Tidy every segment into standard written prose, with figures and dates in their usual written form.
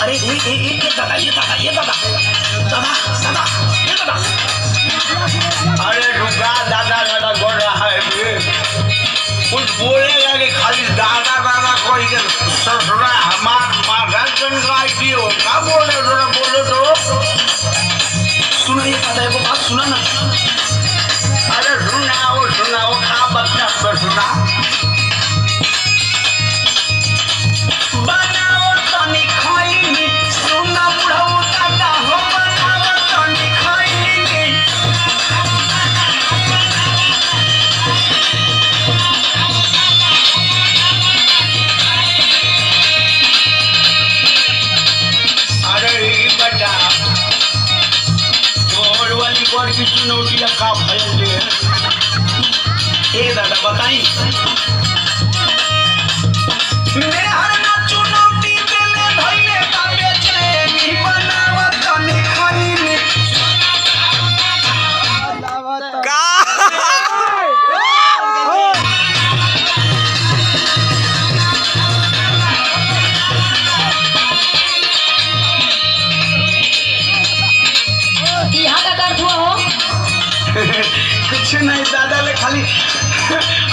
अरे ये दादा अरे रुका दादा दादा बोल रहा है कुछ बोलेगा कि खाली दादा दादा कोई के ससुरा हमार महाराष्ट्र का आईडी हो क्या बोल रहे हो जरा बोलो तो सुना ये दादा को बात सुना ना। अरे सुनाओ क्या बच्चा पर सुना बनाओ तनी खैनी सुना बुढ़ऊ दादा हो बनाओ तनी खैनी अरे बेटा तोड़ वाली बोल की चुनौती का भयल ले ए दादा बताई मेरे हर ना चुनौती देले धइले बाबे चैनी बनाओ तनी खैनी कुछ नहीं दादा ले खाली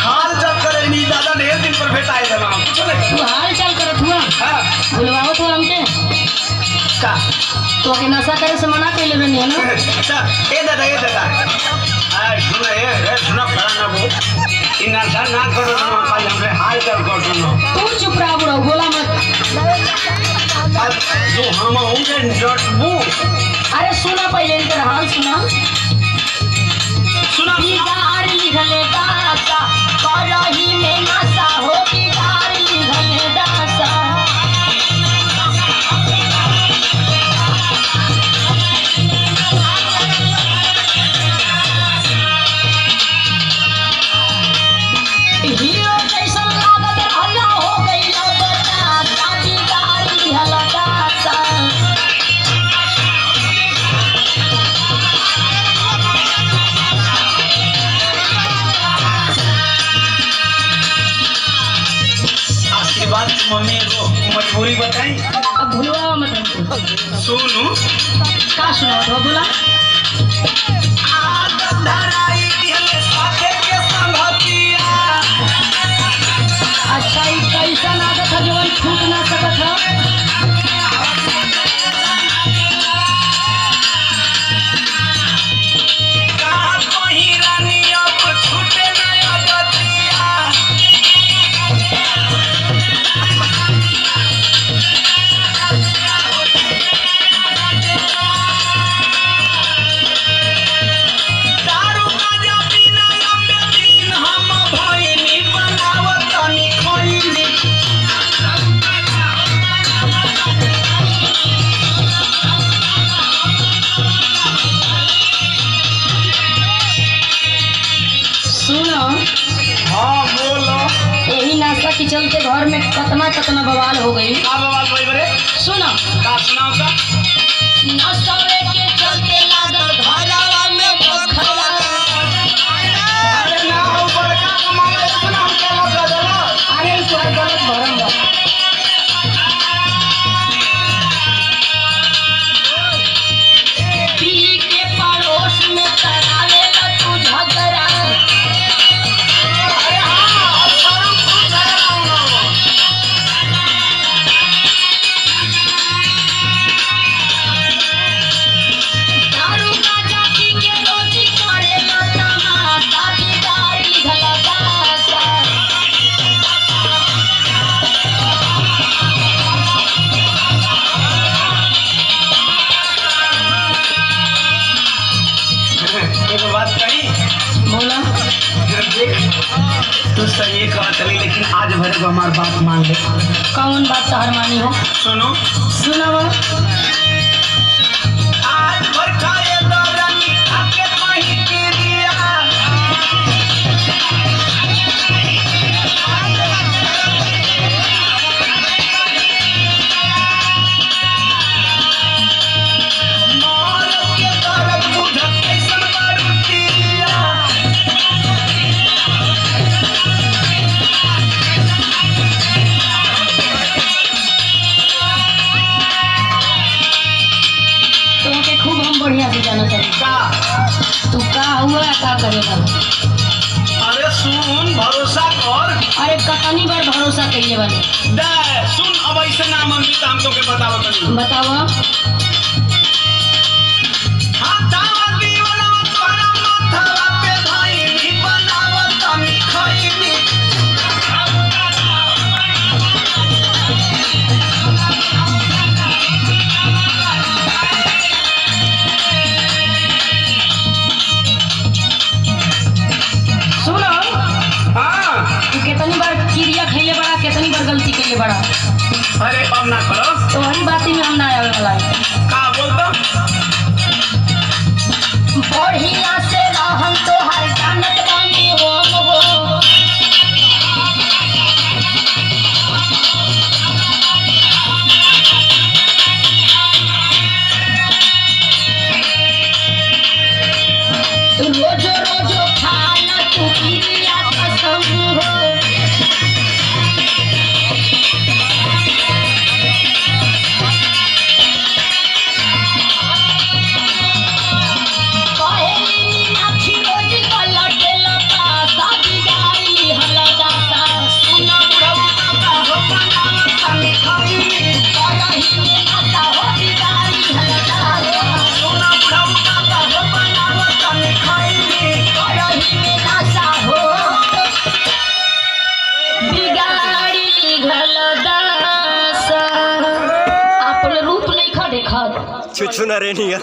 हाल चाल करे नहीं दादा ढेर दिन पर भेटा है ना कुछ नहीं तू हाल चाल करत हुआ हां बुलवाओ तो हमके का तो के नशा करे से मना कर लेबे नहीं ना अच्छा ए दादा सुना पड़ा ना वो इन ऐसा ना करो ना खाली हमरे हाल चाल कर सुनो तू चुप रहा बुढ़ा बोला मत जो हम होंगे डटबू अरे सुना पहले इनका हाल सुना सुना बिगाड़ लिखले दासा करही में नशा हो बिगाड़ लिखले दासा हीरो जैसा लागत हल्ला हो गई बता दादी गाड़ी हला दासा आशीर्वाद मम्मी को मजबूरी बताई अब भूलवा मत हमको सुनू का सुनाओ तो बोला आदत धराई दिहले साथे के संगतिया अच्छा ई कैसा आदत है जवन छूट ना सकत है कहाँ कहीं रानी अब छूटे ना अदतिया दारू गांजा पीना लंबे दिन हम भइनी बनाव तनी खइनी सुनो हाँ बोलो यही नाश्ता के चलते घर में कतना बवाल हो गई का बवाल होई बरे सुनो का सुनाओ का नाश्ता के चलते लागल घरवा में बखरा अरे ना हो बड़का कमाए सुना हम के लगा देला अरे ई तोहर गलत भरम बा पी के पड़ोस में करावे ला तू झगड़ा अरे हां शर्म खूब जरा दारू गांजा पी के रोटी करे ला तमाशा बिगाड़ी धला दासा एक बात कही बोला देख तू सही कहत रही लेकिन आज भरे को हमार बात मान ले कौन बात शहर मानी हो सुनो सुनाओ आज भर खाए दौरानी आके कहीं के दिया का तू का हुआ का करेगा? अरे सुन भरोसा कर अरे कतनी बार भरोसा कइले बानी। दे सुन अब ऐसे ना मन भी हम तो के बताओ तनी बतावा। हाथावा दीवाना तोरा माथावा पे धइनी बनावत तनी खइनी सुनो, हां तू कितनी बार क्रिया खइले बड़ा, कितनी बार गलती कइले बड़ा। अरे अब ना करो तोहरी बाती में हम ना आवे वाला है। का बोलता बढ़िया से रहम तोहर जानत बानी हम हो। तू रोजो रोजो खाना तू क्रिया कसम हो। छुछु ना रेनिया